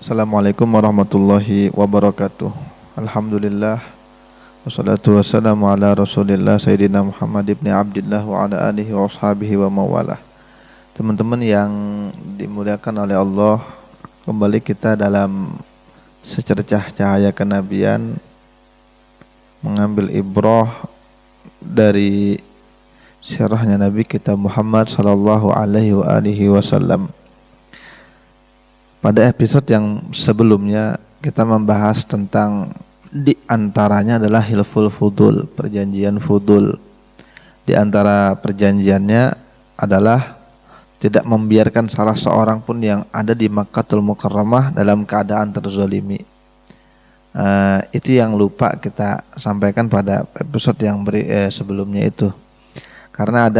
Assalamualaikum warahmatullahi wabarakatuh. Alhamdulillah wassalatu wassalamu ala Rasulillah Sayyidina Muhammad ibn Abdillah wa ala alihi wa ashabihi wa mawalah. Teman-teman yang dimuliakan oleh Allah, kembali kita dalam secercah cahaya kenabian, mengambil ibrah dari sirahnya Nabi kita Muhammad sallallahu alaihi wa alihi wasallam. Pada episode yang sebelumnya kita membahas tentang di antaranya adalah hilful fudul, perjanjian fudul. Di antara perjanjiannya adalah tidak membiarkan salah seorang pun yang ada di Makkahul Mukarramah dalam keadaan terzolimi. Itu yang lupa kita sampaikan pada episode yang sebelumnya itu. Karena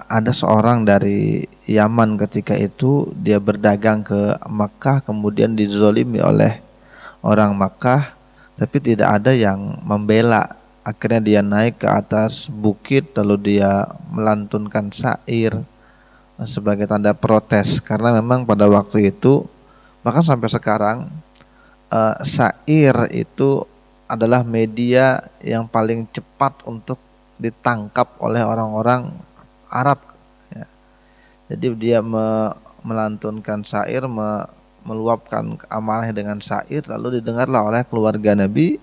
ada seorang dari Yaman ketika itu, dia berdagang ke Makkah kemudian dizolimi oleh orang Makkah, tapi tidak ada yang membela. Akhirnya dia naik ke atas bukit lalu dia melantunkan syair sebagai tanda protes, karena memang pada waktu itu bahkan sampai sekarang syair itu adalah media yang paling cepat untuk ditangkap oleh orang-orang Arab ya. Jadi dia melantunkan syair, meluapkan amarahnya dengan syair, lalu didengarlah oleh keluarga Nabi,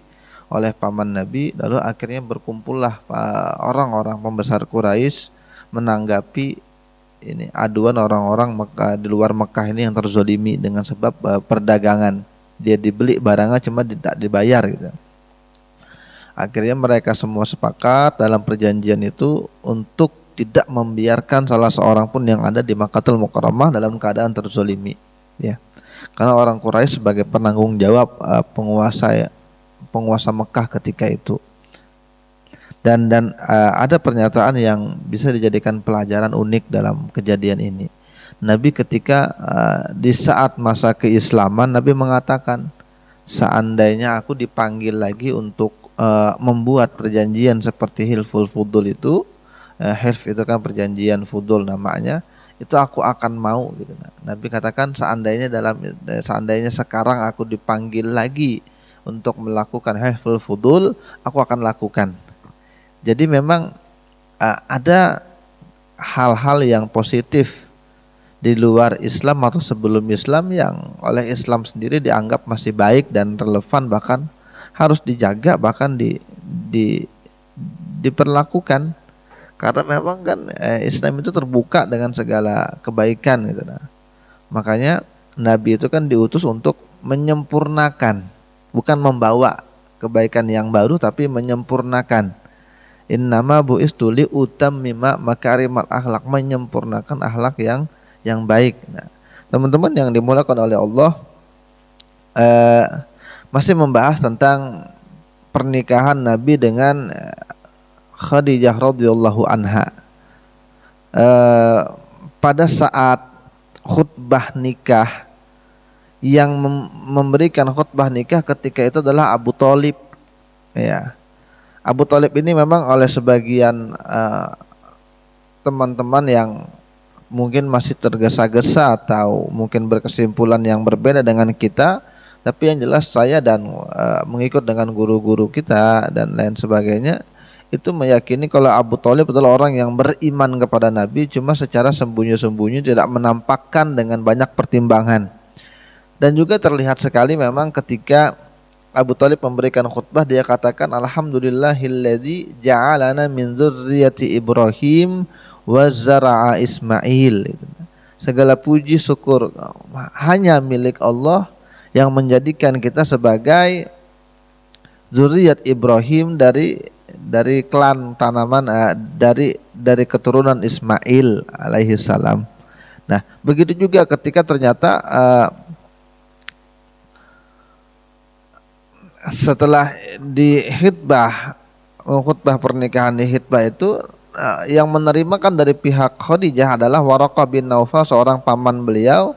oleh paman Nabi, lalu akhirnya berkumpullah orang-orang pembesar Quraisy menanggapi ini aduan orang-orang Mekah, di luar Mekah ini yang terzolimi dengan sebab perdagangan. Dia dibeli barangnya cuma tidak dibayar gitu. Akhirnya mereka semua sepakat dalam perjanjian itu untuk tidak membiarkan salah seorang pun yang ada di Makkahul Mukarramah dalam keadaan terzolimi ya. Karena orang Quraisy sebagai penanggung jawab penguasa Mekah ketika itu. Dan ada pernyataan yang bisa dijadikan pelajaran unik dalam kejadian ini. Nabi ketika di saat masa keislaman, Nabi mengatakan, seandainya aku dipanggil lagi untuk membuat perjanjian seperti hilful fudul itu, hilf itu kan perjanjian, fudul namanya, itu aku akan mau gitu. Nabi katakan seandainya sekarang aku dipanggil lagi untuk melakukan hilful fudul, aku akan lakukan. Jadi memang ada hal-hal yang positif di luar Islam atau sebelum Islam yang oleh Islam sendiri dianggap masih baik dan relevan, bahkan harus dijaga, bahkan diperlakukan, karena memang kan Islam itu terbuka dengan segala kebaikan gitu. Makanya Nabi itu kan diutus untuk menyempurnakan, bukan membawa kebaikan yang baru, tapi menyempurnakan. Innama bu'istu li utammima makarimal akhlak, menyempurnakan akhlak yang baik. Nah, teman-teman yang dimulakan oleh Allah, masih membahas tentang pernikahan Nabi dengan Khadijah radhiyallahu anha. Pada saat khutbah nikah, yang memberikan khutbah nikah ketika itu adalah Abu Thalib ya. Abu Thalib ini memang oleh sebagian teman-teman yang mungkin masih tergesa-gesa atau mungkin berkesimpulan yang berbeda dengan kita, tapi yang jelas saya dan mengikut dengan guru-guru kita dan lain sebagainya, itu meyakini kalau Abu Thalib adalah orang yang beriman kepada Nabi, cuma secara sembunyi-sembunyi, tidak menampakkan dengan banyak pertimbangan. Dan juga terlihat sekali memang ketika Abu Thalib memberikan khutbah, dia katakan, alhamdulillahilladzi ja'alana min dzurriyyati Ibrahim wa zara'a Ismail. Segala puji syukur hanya milik Allah yang menjadikan kita sebagai zuriat Ibrahim dari klan tanaman, dari keturunan Ismail alaihi salam. Nah, begitu juga ketika ternyata setelah di khutbah pernikahan di khutbah itu, yang menerima kan dari pihak Khadijah adalah Waraqah bin Naufal, seorang paman beliau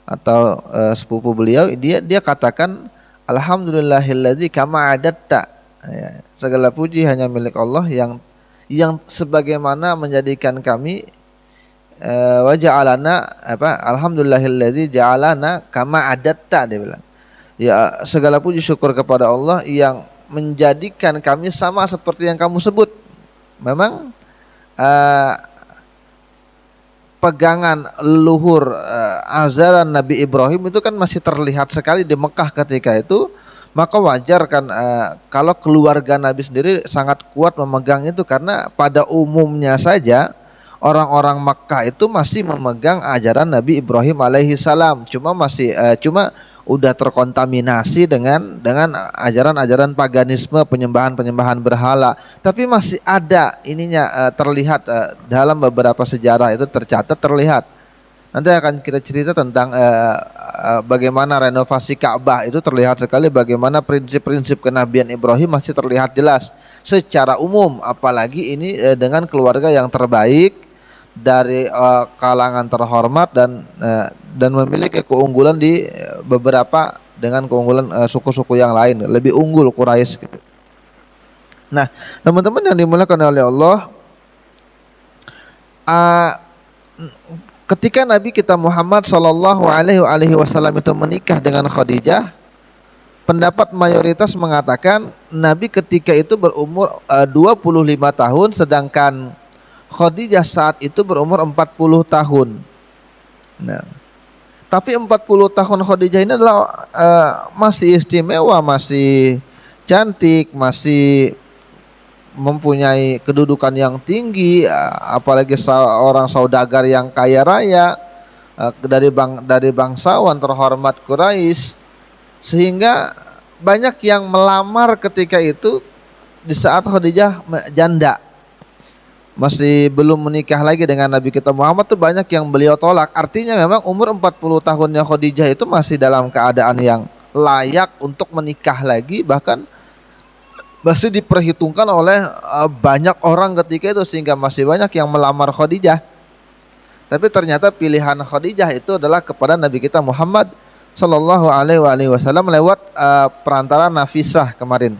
atau sepupu beliau. Dia katakan, alhamdulillahilladzi kama adatta ya, segala puji hanya milik Allah yang sebagaimana menjadikan kami wa ja'alana alhamdulillahilladzi ja'alana kama adatta, dia bilang. Ya, segala puji syukur kepada Allah yang menjadikan kami sama seperti yang kamu sebut. Memang pegangan luhur ajaran Nabi Ibrahim itu kan masih terlihat sekali di Mekah ketika itu, maka wajar kan kalau keluarga Nabi sendiri sangat kuat memegang itu, karena pada umumnya saja orang-orang Mekah itu masih memegang ajaran Nabi Ibrahim alaihi salam, cuma udah terkontaminasi dengan ajaran-ajaran paganisme, penyembahan berhala, tapi masih ada ininya terlihat dalam beberapa sejarah itu terlihat. Nanti akan kita cerita tentang bagaimana renovasi Ka'bah itu terlihat sekali, bagaimana prinsip-prinsip kenabian Ibrahim masih terlihat jelas secara umum, apalagi ini dengan keluarga yang terbaik dari kalangan terhormat dan memiliki keunggulan di beberapa dengan keunggulan suku-suku yang lain, lebih unggul Quraisy gitu. Nah, teman-teman yang dimuliakan oleh Allah, ketika Nabi kita Muhammad sallallahu alaihi wasallam itu menikah dengan Khadijah, pendapat mayoritas mengatakan Nabi ketika itu berumur 25 tahun, sedangkan Khadijah saat itu berumur 40 tahun. Nah, tapi 40 tahun Khadijah ini adalah masih istimewa, masih cantik, masih mempunyai kedudukan yang tinggi, apalagi seorang saudagar yang kaya raya, dari bangsawan terhormat Quraisy, sehingga banyak yang melamar ketika itu di saat Khadijah janda, masih belum menikah lagi dengan Nabi kita Muhammad, tuh banyak yang beliau tolak. Artinya memang umur 40 tahunnya Khadijah itu masih dalam keadaan yang layak untuk menikah lagi, bahkan masih diperhitungkan oleh banyak orang ketika itu, sehingga masih banyak yang melamar Khadijah. Tapi ternyata pilihan Khadijah itu adalah kepada Nabi kita Muhammad sallallahu alaihi wasallam lewat perantara Nafisah kemarin.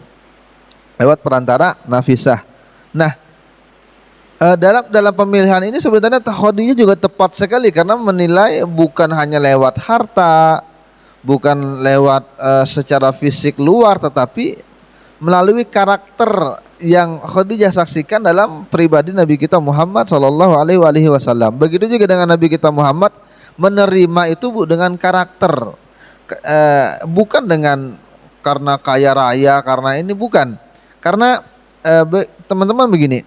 Lewat perantara Nafisah. Nah, dalam pemilihan ini sebenarnya Khadijah juga tepat sekali, karena menilai bukan hanya lewat harta, bukan lewat secara fisik luar, tetapi melalui karakter yang Khadijah saksikan dalam pribadi Nabi kita Muhammad sallallahu alaihi wasallam. Begitu juga dengan Nabi kita Muhammad menerima itu dengan karakter, bukan dengan karena kaya raya, karena ini bukan. Karena teman-teman begini,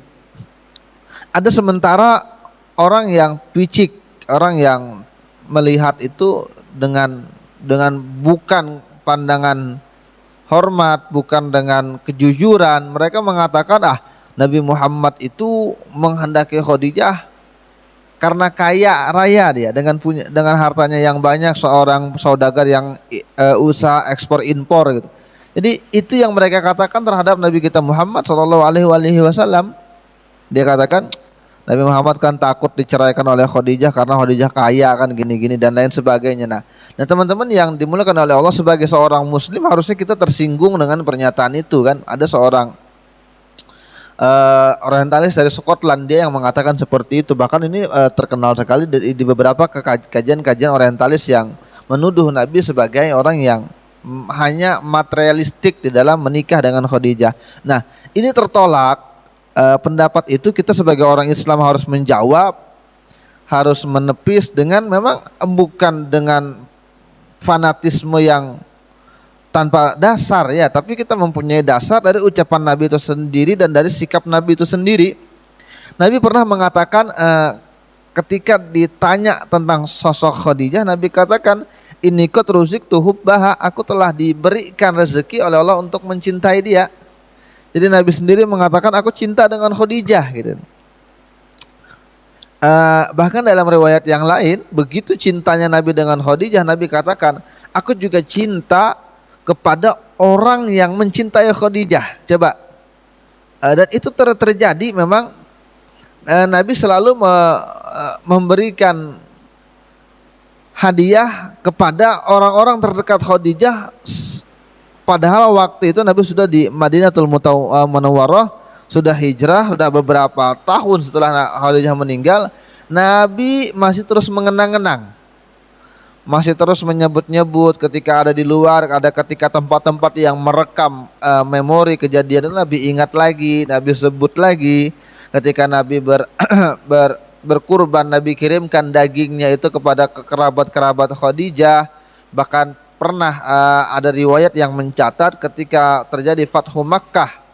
ada sementara orang yang picik, orang yang melihat itu dengan bukan pandangan hormat, bukan dengan kejujuran. Mereka mengatakan Nabi Muhammad itu menghendaki Khadijah karena kaya raya dia, dengan hartanya yang banyak, seorang saudagar yang usaha ekspor impor gitu. Jadi itu yang mereka katakan terhadap Nabi kita Muhammad sallallahu alaihi wasallam. Dia katakan Nabi Muhammad kan takut diceraikan oleh Khadijah karena Khadijah kaya kan, gini-gini dan lain sebagainya. Nah teman-teman yang dimuliakan oleh Allah, sebagai seorang muslim harusnya kita tersinggung dengan pernyataan itu kan. Ada seorang orientalis dari Scotland, dia yang mengatakan seperti itu. Bahkan ini terkenal sekali di beberapa kajian-kajian orientalis yang menuduh Nabi sebagai orang yang hanya materialistik di dalam menikah dengan Khadijah. Nah ini tertolak. Pendapat itu kita sebagai orang Islam harus menjawab, harus menepis dengan memang bukan dengan fanatisme yang tanpa dasar ya, tapi kita mempunyai dasar dari ucapan Nabi itu sendiri dan dari sikap Nabi itu sendiri. Nabi pernah mengatakan ketika ditanya tentang sosok Khadijah, Nabi katakan, ini qad ruziktu hubbaha, aku telah diberikan rezeki oleh Allah untuk mencintai dia. Jadi Nabi sendiri mengatakan aku cinta dengan Khadijah gitu. Bahkan dalam riwayat yang lain, begitu cintanya Nabi dengan Khadijah, Nabi katakan aku juga cinta kepada orang yang mencintai Khadijah. Coba, dan itu terjadi memang. Nabi selalu memberikan hadiah kepada orang-orang terdekat Khadijah. Padahal waktu itu Nabi sudah di Madinatul Munawwarah, sudah hijrah, sudah beberapa tahun setelah Khadijah meninggal. Nabi masih terus mengenang-enang, masih terus menyebut-nyebut ketika ada di luar, ada ketika tempat-tempat yang merekam memori kejadian itu Nabi ingat lagi, Nabi sebut lagi. Ketika Nabi berkurban, Nabi kirimkan dagingnya itu kepada kerabat-kerabat Khadijah. Bahkan pernah ada riwayat yang mencatat ketika terjadi Fathu Makkah,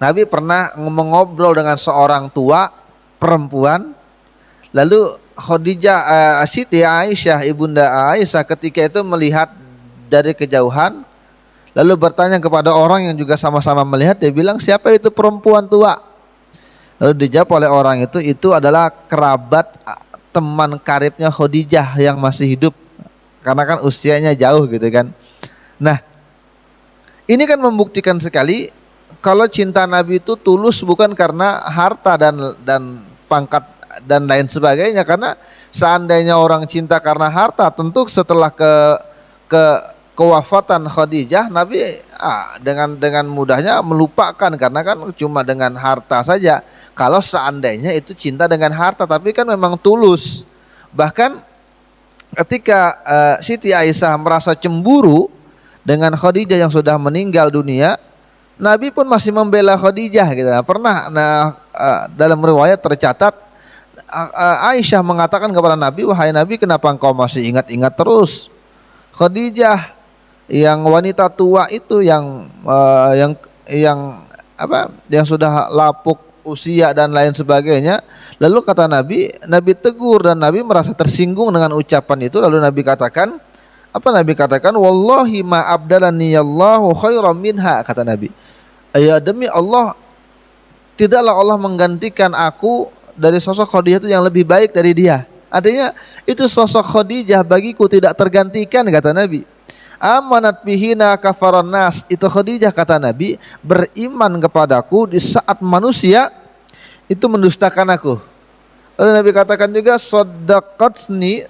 Nabi pernah mengobrol dengan seorang tua perempuan. Lalu Khadijah, Siti Aisyah, ibunda Aisyah ketika itu melihat dari kejauhan, lalu bertanya kepada orang yang juga sama-sama melihat. Dia bilang, siapa itu perempuan tua? Lalu dijawab oleh orang itu adalah kerabat teman karibnya Khadijah yang masih hidup, karena kan usianya jauh gitu kan. Nah, ini kan membuktikan sekali kalau cinta Nabi itu tulus bukan karena harta dan pangkat dan lain sebagainya. Karena seandainya orang cinta karena harta, tentu setelah kewafatan Khadijah, Nabi dengan mudahnya melupakan, karena kan cuma dengan harta saja. Kalau seandainya itu cinta dengan harta, tapi kan memang tulus. Bahkan ketika Siti Aisyah merasa cemburu dengan Khadijah yang sudah meninggal dunia, Nabi pun masih membela Khadijah gitu. Pernah dalam riwayat tercatat Aisyah mengatakan kepada Nabi, wahai Nabi, kenapa engkau masih ingat-ingat terus Khadijah yang wanita tua itu yang sudah lapuk usia dan lain sebagainya. Lalu kata Nabi tegur dan Nabi merasa tersinggung dengan ucapan itu. Lalu Nabi katakan, Nabi katakan, wallahi ma abdalani Allahu khairan minha, kata Nabi. Ya demi Allah, tidaklah Allah menggantikan aku dari sosok Khadijah itu yang lebih baik dari dia. Artinya itu sosok Khadijah bagiku tidak tergantikan, kata Nabi. Amanat bihina kafaran nas, itu Khadijah, kata Nabi, beriman kepadaku di saat manusia itu mendustakan aku. Lalu Nabi katakan juga, saddaqatni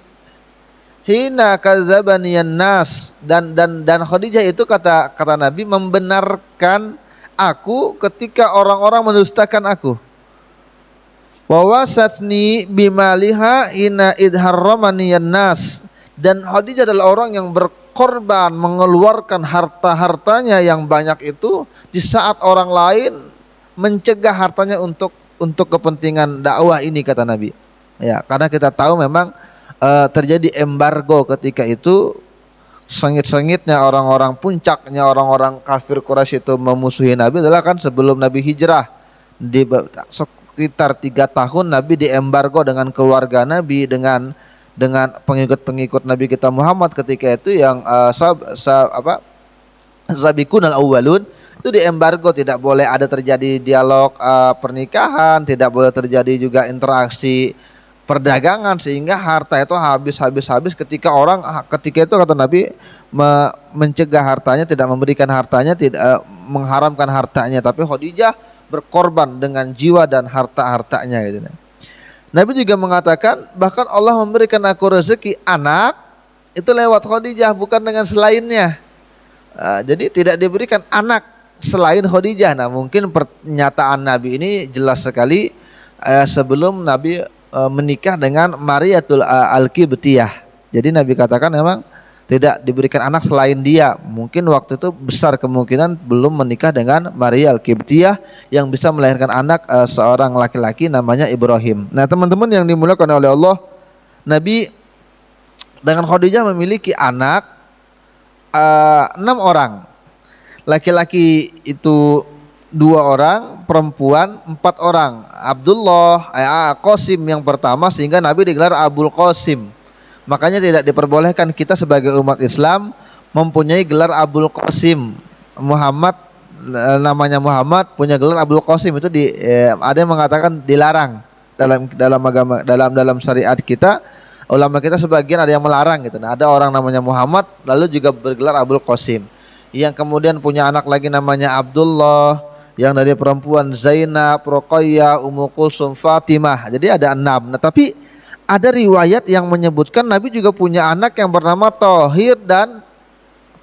hina kadzabaniyan nas, dan Khadijah itu kata Nabi membenarkan aku ketika orang-orang mendustakan aku. Wa wasatni bimaliha ina idharramaniyan nas, dan Khadijah adalah orang yang berkorban mengeluarkan harta-hartanya yang banyak itu di saat orang lain mencegah hartanya untuk kepentingan dakwah ini, kata Nabi. Ya, karena kita tahu memang terjadi embargo ketika itu. Sengit-sengitnya orang-orang, puncaknya orang-orang kafir Quraisy itu memusuhi Nabi adalah kan sebelum Nabi hijrah. Di sekitar 3 tahun Nabi diembargo dengan keluarga Nabi, dengan pengikut-pengikut Nabi kita Muhammad ketika itu yang sabiqun al-awwalun itu diembargo, tidak boleh ada terjadi dialog pernikahan, tidak boleh terjadi juga interaksi perdagangan, sehingga harta itu habis ketika itu kata Nabi mencegah hartanya, tidak memberikan hartanya, tidak mengharamkan hartanya, tapi Khadijah berkorban dengan jiwa dan harta-hartanya gitu. Nabi juga mengatakan bahkan Allah memberikan aku rezeki anak itu lewat Khadijah, bukan dengan selainnya. Jadi tidak diberikan anak selain Khadijah. Nah, mungkin pernyataan Nabi ini jelas sekali sebelum Nabi menikah dengan Mariatul Al-Qibtiyah. Jadi Nabi katakan memang tidak diberikan anak selain dia. Mungkin waktu itu besar kemungkinan belum menikah dengan Maria Al-Qibtiyah yang bisa melahirkan anak seorang laki-laki namanya Ibrahim. Nah, teman-teman yang dimuliakan oleh Allah, Nabi dengan Khadijah memiliki anak 6 orang. Laki-laki itu 2 orang, perempuan 4 orang. Abdullah, Qasim yang pertama, sehingga Nabi digelar Abul Qasim. Makanya tidak diperbolehkan kita sebagai umat Islam mempunyai gelar Abul Qasim. Muhammad, namanya Muhammad, punya gelar Abul Qasim itu ada yang mengatakan dilarang dalam agama, dalam syariat kita. Ulama kita sebagian ada yang melarang gitu. Nah, ada orang namanya Muhammad lalu juga bergelar Abul Qasim. Yang kemudian punya anak lagi namanya Abdullah, yang dari perempuan Zainab, Ruqayyah, Ummu Kulsum, Fatimah. Jadi ada 6. Nah, tapi ada riwayat yang menyebutkan Nabi juga punya anak yang bernama Thohir dan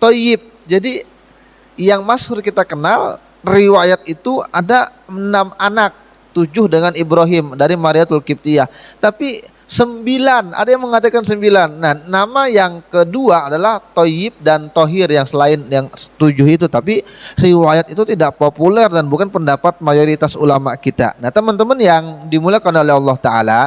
Thayyib. Jadi yang masyhur kita kenal riwayat itu ada 6 anak. 7 dengan Ibrahim dari Mariatul Qibtiyah. Tapi 9, ada yang mengatakan 9. Nah, nama yang kedua adalah Thayyib dan Thohir yang selain yang 7 itu. Tapi riwayat itu tidak populer dan bukan pendapat mayoritas ulama kita. Nah, teman-teman yang dimuliakan oleh Allah Ta'ala,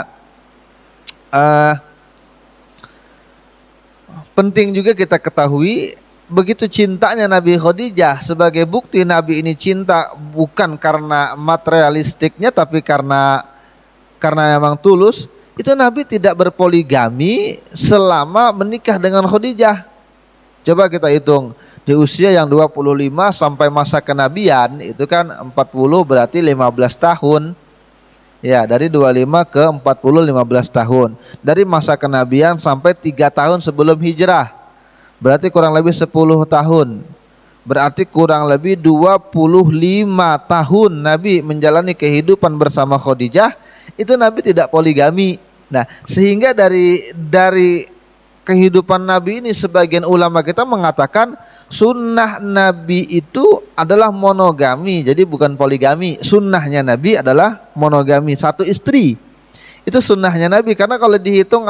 penting juga kita ketahui begitu cintanya Nabi Khadijah. Sebagai bukti Nabi ini cinta bukan karena materialistiknya, tapi karena memang tulus. Itu Nabi tidak berpoligami selama menikah dengan Khadijah. Coba kita hitung, di usia yang 25 sampai masa kenabian itu kan 40, berarti 15 tahun. Ya, dari 25 ke 40 15 tahun. Dari masa kenabian sampai 3 tahun sebelum hijrah, berarti kurang lebih 10 tahun. Berarti kurang lebih 25 tahun Nabi menjalani kehidupan bersama Khadijah. Itu Nabi tidak poligami. Nah, sehingga dari kehidupan Nabi ini sebagian ulama kita mengatakan sunnah Nabi itu adalah monogami, jadi bukan poligami. Sunnahnya Nabi adalah monogami, 1 istri. Itu sunnahnya Nabi, karena kalau dihitung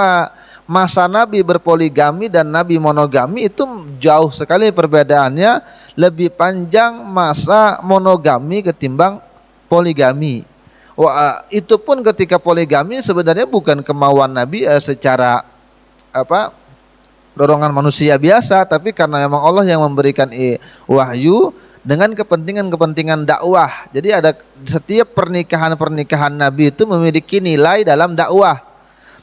masa Nabi berpoligami dan Nabi monogami itu jauh sekali perbedaannya, lebih panjang masa monogami ketimbang poligami. Itu pun ketika poligami sebenarnya bukan kemauan Nabi secara dorongan manusia biasa, tapi karena memang Allah yang memberikan wahyu dengan kepentingan dakwah. Jadi ada setiap pernikahan Nabi itu memiliki nilai dalam dakwah.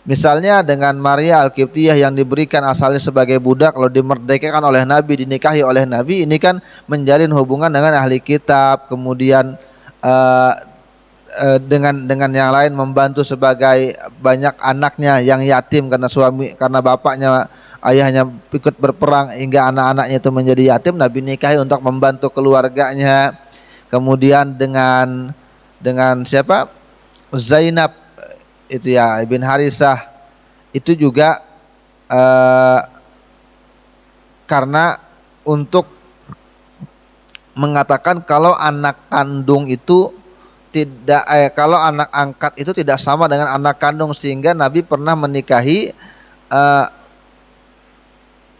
Misalnya dengan Maria Al-Qibtiyah yang diberikan asalnya sebagai budak, lalu dimerdekakan oleh Nabi, dinikahi oleh Nabi, ini kan menjalin hubungan dengan ahli kitab, kemudian dengan yang lain membantu sebagai banyak anaknya yang yatim karena bapaknya, ayahnya ikut berperang hingga anak-anaknya itu menjadi yatim. Nabi nikahi untuk membantu keluarganya. Kemudian dengan siapa? Zainab itu ya, bin Harisah, itu juga karena untuk mengatakan kalau anak kandung itu tidak kalau anak angkat itu tidak sama dengan anak kandung, sehingga Nabi pernah menikahi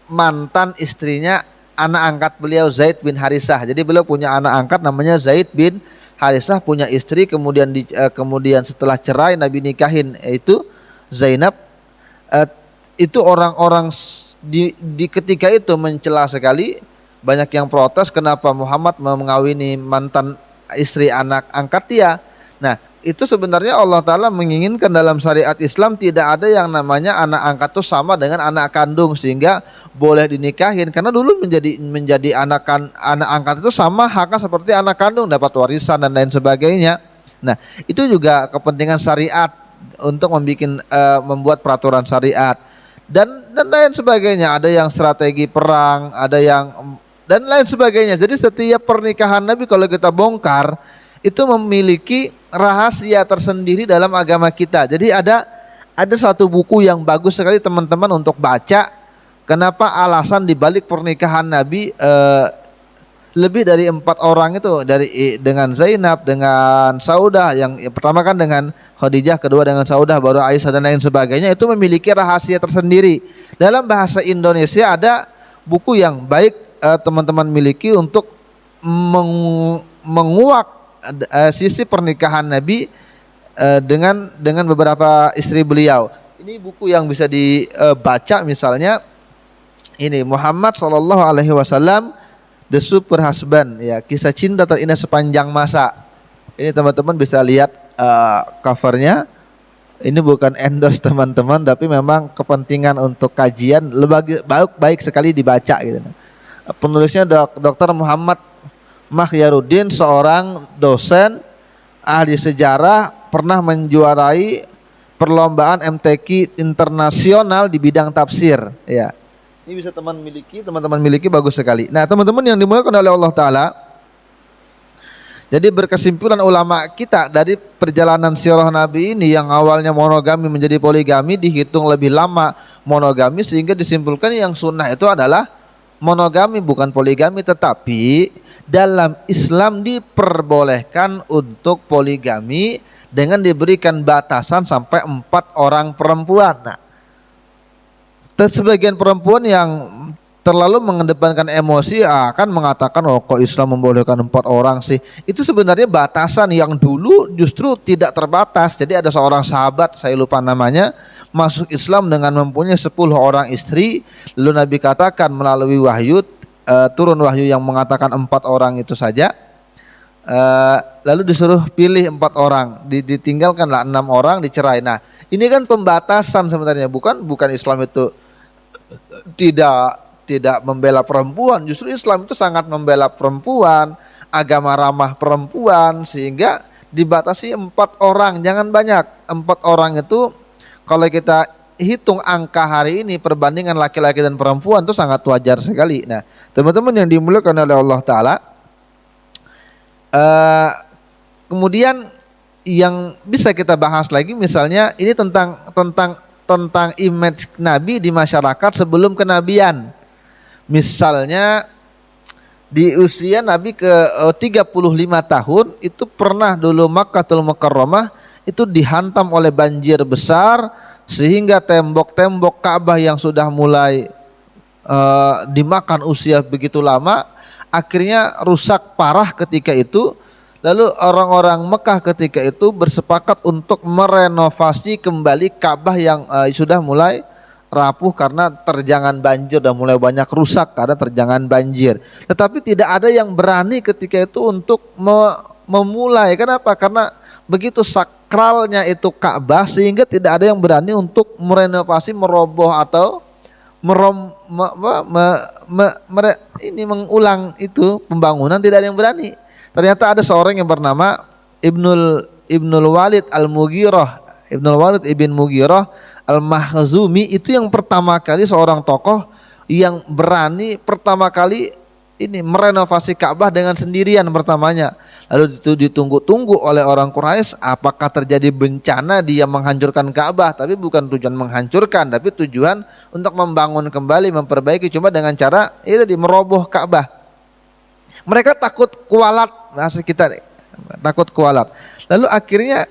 mantan istrinya anak angkat beliau, Zaid bin Harisah. Jadi beliau punya anak angkat namanya Zaid bin Harisah, punya istri, kemudian setelah cerai Nabi nikahin itu Zainab. Itu orang-orang di ketika itu mencela sekali, banyak yang protes kenapa Muhammad mengawini mantan istri anak angkat dia. Nah, itu sebenarnya Allah Ta'ala menginginkan dalam syariat Islam tidak ada yang namanya anak angkat itu sama dengan anak kandung, sehingga boleh dinikahin. Karena dulu menjadi anak angkat itu sama haknya seperti anak kandung, dapat warisan dan lain sebagainya. Nah, itu juga kepentingan syariat untuk membuat peraturan syariat dan lain sebagainya. Ada yang strategi perang, ada yang dan lain sebagainya. Jadi setiap pernikahan Nabi kalau kita bongkar itu memiliki rahasia tersendiri dalam agama kita. Jadi ada satu buku yang bagus sekali teman-teman untuk baca. Kenapa alasan dibalik pernikahan Nabi lebih dari 4 orang itu, dengan Zainab, dengan Saudah, yang pertama kan dengan Khadijah, kedua dengan Saudah, baru Aisyah dan lain sebagainya. Itu memiliki rahasia tersendiri. Dalam bahasa Indonesia ada buku yang baik teman-teman miliki untuk menguak sisi pernikahan Nabi dengan beberapa istri beliau. Ini buku yang bisa dibaca, misalnya ini Muhammad Sallallahu Alaihi Wasallam, The Super Husband, ya, kisah cinta terindah sepanjang masa. Ini teman-teman bisa lihat covernya. Ini bukan endorse teman-teman, tapi memang kepentingan untuk kajian baik sekali dibaca gitu. Penulisnya Dr. Muhammad Makhyaruddin, seorang dosen ahli sejarah, pernah menjuarai perlombaan MTQ internasional di bidang tafsir. Ya, ini bisa teman-teman miliki bagus sekali. Nah, teman-teman yang dimuliakan oleh Allah Ta'ala, jadi berkesimpulan ulama kita dari perjalanan sirah Nabi ini yang awalnya monogami menjadi poligami, dihitung lebih lama monogami, sehingga disimpulkan yang sunnah itu adalah monogami bukan poligami, tetapi dalam Islam diperbolehkan untuk poligami dengan diberikan batasan sampai 4 orang perempuan. Nah, sebagian perempuan yang terlalu mengedepankan emosi akan mengatakan, oh kok Islam membolehkan 4 orang sih. Itu sebenarnya batasan yang dulu justru tidak terbatas. Jadi ada seorang sahabat, saya lupa namanya, masuk Islam dengan mempunyai 10 orang istri. Lalu Nabi katakan melalui wahyu, turun wahyu yang mengatakan 4 orang itu saja. Lalu disuruh pilih 4 orang, ditinggalkanlah 6 orang, dicerai. Nah, ini kan pembatasan sebenarnya, bukan Islam itu tidak membela perempuan. Justru Islam itu sangat membela perempuan, agama ramah perempuan, sehingga dibatasi 4 orang, jangan banyak. 4 orang itu kalau kita hitung angka hari ini perbandingan laki-laki dan perempuan itu sangat wajar sekali. Nah, teman-teman yang dimuliakan oleh Allah Ta'ala, kemudian yang bisa kita bahas lagi misalnya ini tentang image Nabi di masyarakat sebelum kenabian. Misalnya di usia Nabi ke 35 tahun itu pernah dulu Makkahul Mukarramah itu dihantam oleh banjir besar, sehingga tembok-tembok Ka'bah yang sudah mulai dimakan usia begitu lama akhirnya rusak parah ketika itu. Lalu orang-orang Mekah ketika itu bersepakat untuk merenovasi kembali Ka'bah yang sudah mulai rapuh karena terjangan banjir, dan mulai banyak rusak karena terjangan banjir. Tetapi tidak ada yang berani ketika itu untuk memulai. Kenapa? Karena begitu sakralnya itu Ka'bah sehingga tidak ada yang berani untuk merenovasi, meroboh atau mengulang itu pembangunan. Tidak ada yang berani. Ternyata ada seorang yang bernama Ibnul Walid Al-Mughirah, Ibnul Walid ibn Mughirah Al-Makhzumi, itu yang pertama kali seorang tokoh yang berani pertama kali ini merenovasi Ka'bah dengan sendirian pertamanya. Lalu itu ditunggu-tunggu oleh orang Quraisy, apakah terjadi bencana dia menghancurkan Ka'bah, tapi bukan tujuan menghancurkan, tapi tujuan untuk membangun kembali, memperbaiki, cuma dengan cara itu meroboh Ka'bah. Mereka takut kualat, bahasa kita takut kualat. Lalu akhirnya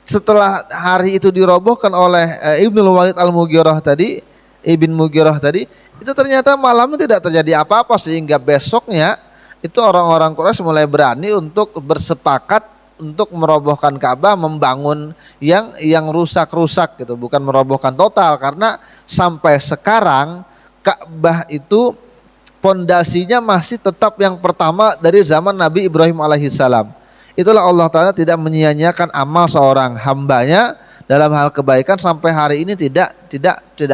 setelah hari itu dirobohkan oleh Ibnul Walid Al-Mughirah tadi, Ibn Mughirah tadi, itu ternyata malam tidak terjadi apa-apa, sehingga besoknya itu orang-orang Quraisy mulai berani untuk bersepakat untuk merobohkan Ka'bah, membangun yang rusak-rusak gitu, bukan merobohkan total. Karena sampai sekarang Ka'bah itu pondasinya masih tetap yang pertama dari zaman Nabi Ibrahim alaihissalam. Itulah Allah Ta'ala tidak menyia-nyiakan amal seorang hambanya dalam hal kebaikan sampai hari ini tidak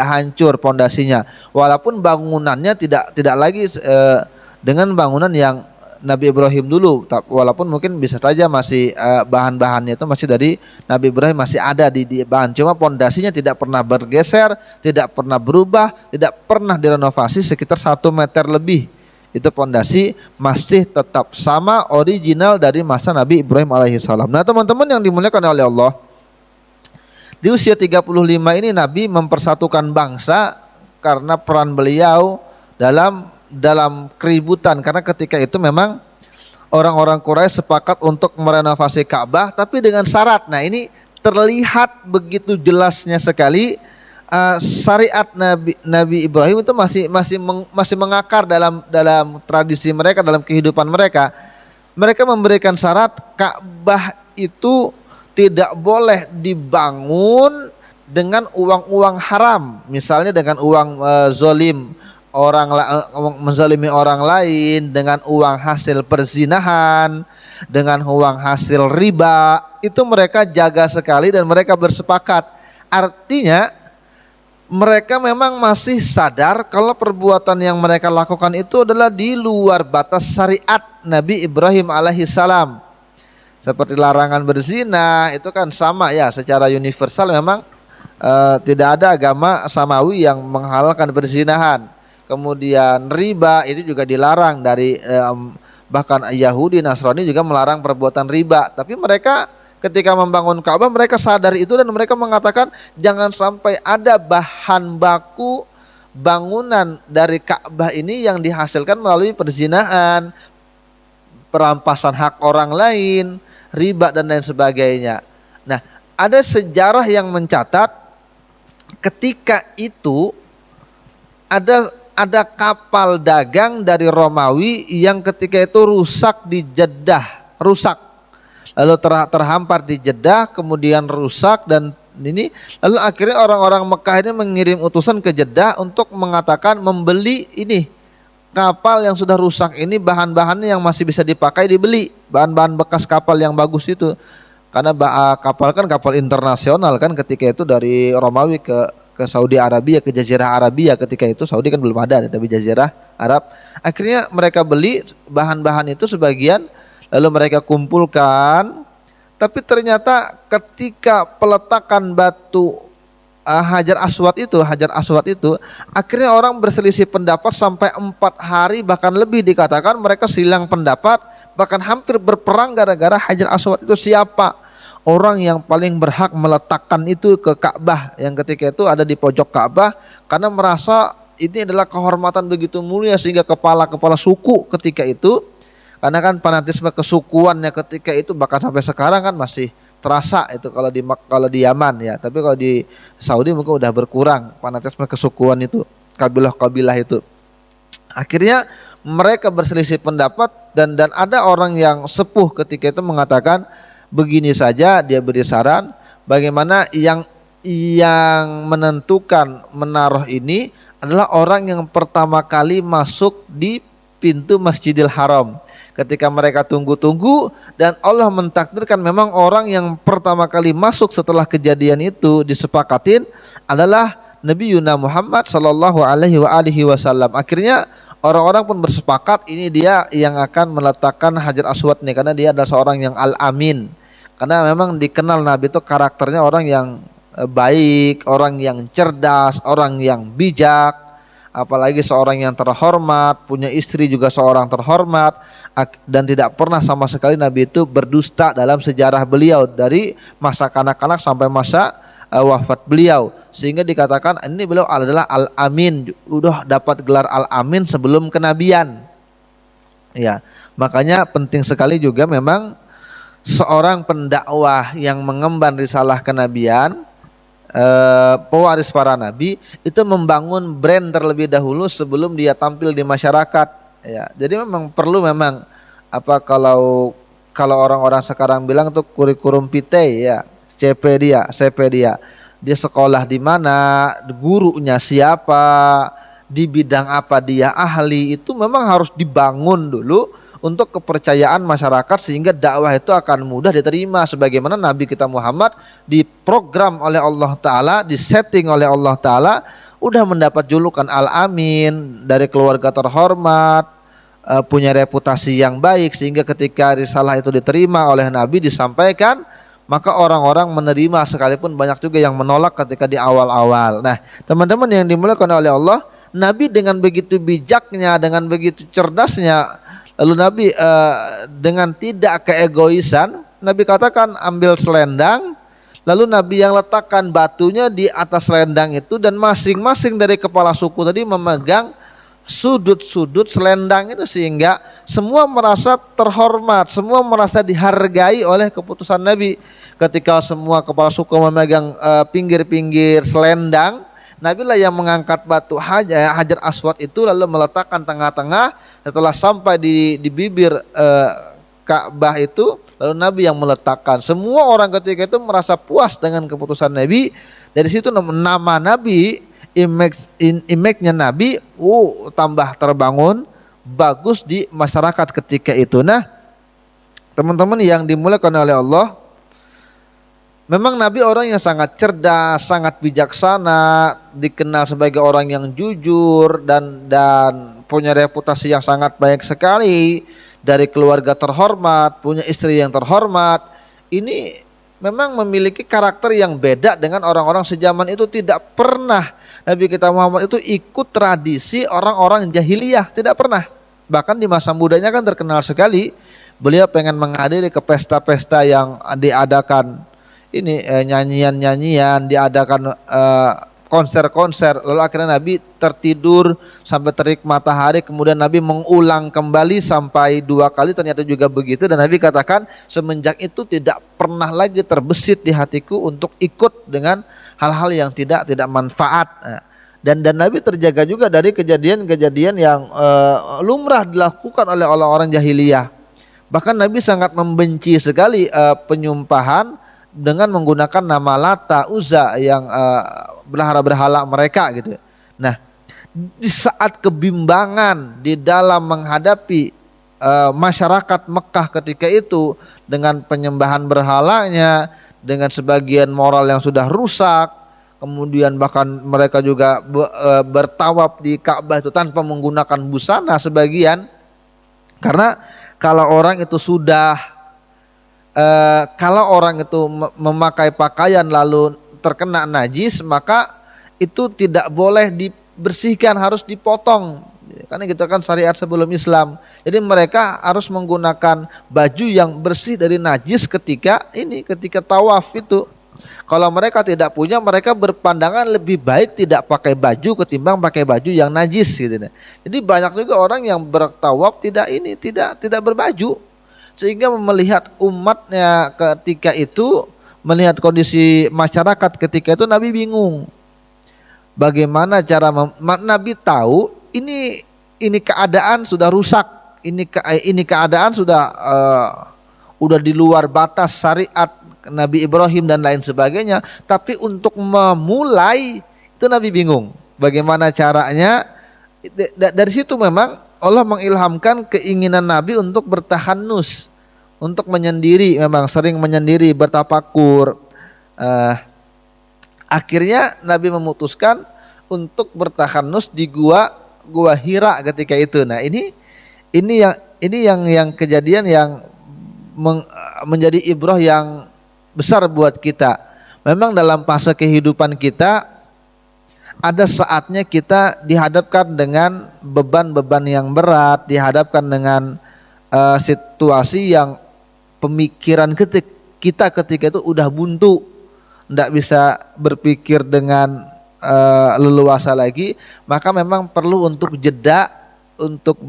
hancur pondasinya. Walaupun bangunannya tidak lagi dengan bangunan yang Nabi Ibrahim dulu, walaupun mungkin bisa saja masih bahan-bahannya itu masih dari Nabi Ibrahim, masih ada di bahan, cuma pondasinya tidak pernah bergeser, tidak pernah berubah, tidak pernah direnovasi sekitar 1 meter lebih. Itu pondasi masih tetap sama, original dari masa Nabi Ibrahim alaihissalam. Nah teman-teman yang dimuliakan oleh Allah, di usia 35 ini Nabi mempersatukan bangsa karena peran beliau dalam keributan. Karena ketika itu memang orang-orang Quraisy sepakat untuk merenovasi Ka'bah, tapi dengan syarat. Nah ini terlihat begitu jelasnya sekali syariat Nabi Ibrahim itu masih mengakar dalam tradisi mereka, dalam kehidupan mereka. Mereka memberikan syarat Ka'bah itu tidak boleh dibangun dengan uang-uang haram, misalnya dengan uang zolim, menzalimi orang lain, dengan uang hasil perzinahan, dengan uang hasil riba. Itu mereka jaga sekali dan mereka bersepakat. Artinya mereka memang masih sadar kalau perbuatan yang mereka lakukan itu adalah di luar batas syariat Nabi Ibrahim alaihissalam. Seperti larangan berzina, itu kan sama ya, secara universal memang tidak ada agama samawi yang menghalalkan perzinahan. Kemudian riba ini juga dilarang dari bahkan Yahudi Nasrani juga melarang perbuatan riba. Tapi mereka ketika membangun Ka'bah mereka sadar itu dan mereka mengatakan jangan sampai ada bahan baku bangunan dari Ka'bah ini yang dihasilkan melalui perzinahan, perampasan hak orang lain, riba dan lain sebagainya. Nah, ada sejarah yang mencatat ketika itu ada kapal dagang dari Romawi yang ketika itu rusak di Jeddah, lalu terhampar di Jeddah, kemudian rusak dan ini, lalu akhirnya orang-orang Mekah ini mengirim utusan ke Jeddah untuk mengatakan membeli ini kapal yang sudah rusak ini, bahan-bahannya yang masih bisa dipakai dibeli, bahan-bahan bekas kapal yang bagus itu, karena kapal kan kapal internasional kan ketika itu dari Romawi ke Saudi Arabia, ke Jazirah Arabia. Ketika itu Saudi kan belum ada, tapi Jazirah Arab. Akhirnya mereka beli bahan-bahan itu sebagian, lalu mereka kumpulkan. Tapi ternyata ketika peletakan batu Hajar Aswad itu, akhirnya orang berselisih pendapat sampai 4 hari bahkan lebih, dikatakan mereka silang pendapat, bahkan hampir berperang gara-gara Hajar Aswad itu siapa orang yang paling berhak meletakkan itu ke Ka'bah, yang ketika itu ada di pojok Ka'bah, karena merasa ini adalah kehormatan begitu mulia sehingga kepala suku ketika itu, karena kan fanatisme kesukuannya ketika itu bahkan sampai sekarang kan masih terasa itu kalau di Yaman ya, tapi kalau di Saudi mungkin udah berkurang fanatisme kesukuan itu, kabilah-kabilah itu. Akhirnya mereka berselisih pendapat dan ada orang yang sepuh ketika itu mengatakan begini saja, dia beri saran bagaimana yang menentukan menaruh ini adalah orang yang pertama kali masuk di pintu Masjidil Haram. Ketika mereka tunggu-tunggu dan Allah mentakdirkan memang orang yang pertama kali masuk setelah kejadian itu disepakatin adalah Nabi Yuna Muhammad sallallahu alaihi wasallam. Akhirnya orang-orang pun bersepakat ini dia yang akan meletakkan Hajar Aswad nih, karena dia adalah seorang yang al-amin. Karena memang dikenal Nabi itu karakternya orang yang baik, orang yang cerdas, orang yang bijak, apalagi seorang yang terhormat, punya istri juga seorang terhormat, dan tidak pernah sama sekali Nabi itu berdusta dalam sejarah beliau dari masa kanak-kanak sampai masa wafat beliau, sehingga dikatakan ini beliau adalah al-amin, udah dapat gelar al-amin sebelum kenabian. Ya, makanya penting sekali juga memang seorang pendakwah yang mengemban risalah kenabian, pewaris para nabi, itu membangun brand terlebih dahulu sebelum dia tampil di masyarakat. Ya, jadi memang perlu kalau orang-orang sekarang bilang tuh kurikulum vitae ya, CV dia sekolah di mana, gurunya siapa, di bidang apa dia ahli, itu memang harus dibangun dulu untuk kepercayaan masyarakat sehingga dakwah itu akan mudah diterima, sebagaimana Nabi kita Muhammad diprogram oleh Allah Ta'ala, disetting oleh Allah Ta'ala, udah mendapat julukan Al-Amin, dari keluarga terhormat, punya reputasi yang baik, sehingga ketika risalah itu diterima oleh Nabi disampaikan, maka orang-orang menerima, sekalipun banyak juga yang menolak ketika di awal-awal. Nah, teman-teman yang dimuliakan oleh Allah, Nabi dengan begitu bijaknya, dengan begitu cerdasnya, lalu Nabi dengan tidak keegoisan, Nabi katakan ambil selendang, lalu Nabi yang letakkan batunya di atas selendang itu, dan masing-masing dari kepala suku tadi memegang sudut-sudut selendang itu, sehingga semua merasa terhormat, semua merasa dihargai oleh keputusan Nabi. Ketika semua kepala suku memegang pinggir-pinggir selendang, Nabi lah yang mengangkat batu Hajar Aswad itu, lalu meletakkan tengah-tengah. Setelah sampai di bibir Ka'bah itu, lalu Nabi yang meletakkan. Semua orang ketika itu merasa puas dengan keputusan Nabi. Dari situ nama Nabi, image-nya Nabi tambah terbangun, bagus di masyarakat ketika itu. Nah, teman-teman yang dimuliakan oleh Allah, memang Nabi orang yang sangat cerdas, sangat bijaksana, dikenal sebagai orang yang jujur dan punya reputasi yang sangat baik sekali, dari keluarga terhormat, punya istri yang terhormat. Ini memang memiliki karakter yang beda dengan orang-orang sejaman itu. Tidak pernah Nabi kita Muhammad itu ikut tradisi orang-orang jahiliyah, tidak pernah. Bahkan di masa mudanya kan terkenal sekali, beliau pengen menghadiri ke pesta-pesta yang diadakan ini, nyanyian-nyanyian, diadakan konser-konser, lalu akhirnya Nabi tertidur sampai terik matahari, kemudian Nabi mengulang kembali sampai 2 kali, ternyata juga begitu, dan Nabi katakan semenjak itu tidak pernah lagi terbesit di hatiku untuk ikut dengan hal-hal yang tidak manfaat. Dan Nabi terjaga juga dari kejadian-kejadian yang lumrah dilakukan oleh orang-orang jahiliyah. Bahkan Nabi sangat membenci sekali penyumpahan dengan menggunakan nama Lata, Uzza yang berhala-berhala mereka gitu. Nah, di saat kebimbangan di dalam menghadapi masyarakat Mekah ketika itu dengan penyembahan berhalanya, dengan sebagian moral yang sudah rusak, kemudian bahkan mereka juga bertawaf di Ka'bah itu tanpa menggunakan busana sebagian, karena kalau orang itu memakai pakaian lalu terkena najis, maka itu tidak boleh dibersihkan, harus dipotong. Karena gitu kan syariat sebelum Islam. Jadi mereka harus menggunakan baju yang bersih dari najis ketika tawaf itu. Kalau mereka tidak punya, mereka berpandangan lebih baik tidak pakai baju ketimbang pakai baju yang najis gitu. Jadi banyak juga orang yang bertawaf tidak berbaju, sehingga melihat umatnya ketika itu, melihat kondisi masyarakat ketika itu, Nabi bingung. Bagaimana cara Nabi tahu ini keadaan sudah rusak, ini keadaan sudah di luar batas syariat Nabi Ibrahim dan lain sebagainya, tapi untuk memulai itu Nabi bingung bagaimana caranya. Dari situ memang Allah mengilhamkan keinginan Nabi untuk bertahanus, untuk menyendiri, memang sering menyendiri, bertafakur. Akhirnya Nabi memutuskan untuk bertahanus di gua Hira ketika itu. Nah, ini yang kejadian yang menjadi ibrah yang besar buat kita. Memang dalam fase kehidupan kita ada saatnya kita dihadapkan dengan beban-beban yang berat, dihadapkan dengan situasi yang pemikiran kita ketika itu udah buntu, tidak bisa berpikir dengan leluasa lagi, maka memang perlu untuk jeda, untuk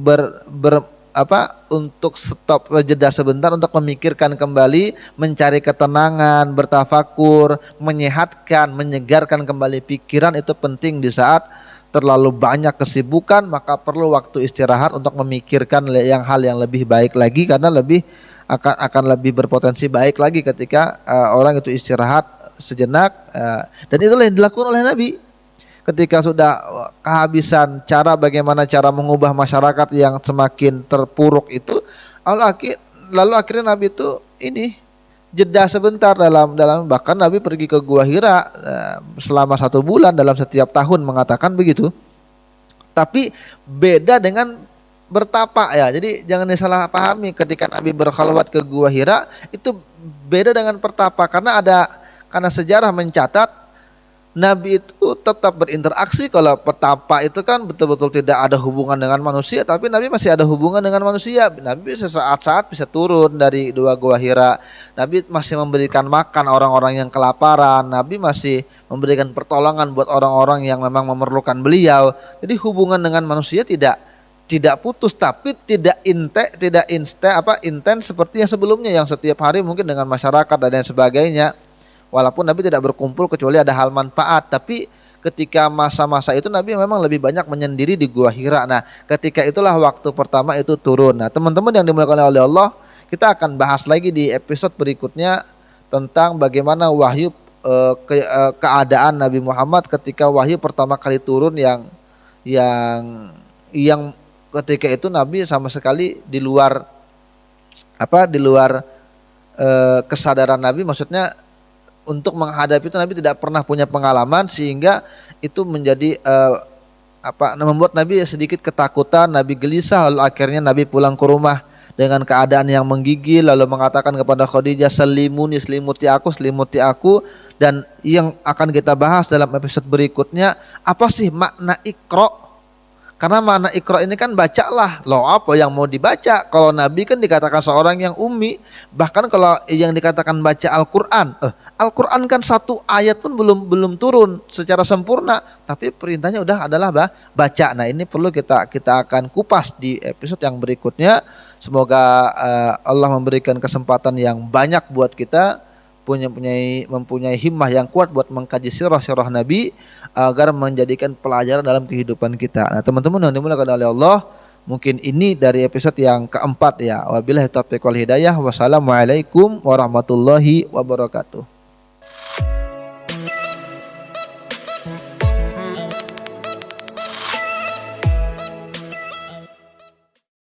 untuk stop, jeda sebentar untuk memikirkan kembali, mencari ketenangan, bertafakur, menyehatkan, menyegarkan kembali pikiran. Itu penting di saat terlalu banyak kesibukan, maka perlu waktu istirahat untuk memikirkan hal yang lebih baik lagi, karena akan lebih berpotensi baik lagi ketika orang itu istirahat sejenak. Dan itulah yang dilakukan oleh Nabi ketika sudah kehabisan bagaimana cara mengubah masyarakat yang semakin terpuruk itu. Lalu akhirnya Nabi itu jeda sebentar dalam bahkan Nabi pergi ke Gua Hira selama 1 bulan dalam setiap tahun, mengatakan begitu. Tapi beda dengan bertapa ya. Jadi jangan disalah pahami, ketika Nabi berkhalwat ke Gua Hira itu beda dengan bertapa, karena sejarah mencatat Nabi itu tetap berinteraksi. Kalau petapa itu kan betul-betul tidak ada hubungan dengan manusia, tapi Nabi masih ada hubungan dengan manusia. Nabi sesaat-saat bisa turun dari 2 Gua Hira. Nabi masih memberikan makan orang-orang yang kelaparan. Nabi masih memberikan pertolongan buat orang-orang yang memang memerlukan beliau. Jadi hubungan dengan manusia tidak putus, tapi tidak intens seperti yang sebelumnya, yang setiap hari mungkin dengan masyarakat dan lain sebagainya. Walaupun Nabi tidak berkumpul kecuali ada hal manfaat, tapi ketika masa-masa itu Nabi memang lebih banyak menyendiri di Gua Hira. Nah, ketika itulah waktu pertama itu turun. Nah, teman-teman yang dimuliakan oleh Allah, kita akan bahas lagi di episode berikutnya tentang bagaimana wahyu keadaan Nabi Muhammad ketika wahyu pertama kali turun, yang ketika itu Nabi sama sekali di luar kesadaran Nabi, maksudnya untuk menghadapi itu Nabi tidak pernah punya pengalaman, sehingga itu menjadi membuat Nabi sedikit ketakutan, Nabi gelisah. Lalu akhirnya Nabi pulang ke rumah dengan keadaan yang menggigil, lalu mengatakan kepada Khadijah, selimuti aku. Dan yang akan kita bahas dalam episode berikutnya, apa sih makna Iqra? Karena makna Iqra ini kan bacalah. Loh apa yang mau dibaca? Kalau Nabi kan dikatakan seorang yang ummi. Bahkan kalau yang dikatakan baca Al-Quran, Al-Quran kan satu ayat pun belum turun secara sempurna, tapi perintahnya udah adalah baca. Nah ini perlu kita akan kupas di episode yang berikutnya. Semoga Allah memberikan kesempatan yang banyak buat kita, mempunyai himmah yang kuat buat mengkaji sirah Nabi agar menjadikan pelajaran dalam kehidupan kita. Nah teman-teman yang dimuliakan oleh Allah, mungkin ini dari episode yang keempat ya. Wabillahi taufiq wal hidayah. Wassalamualaikum warahmatullahi wabarakatuh.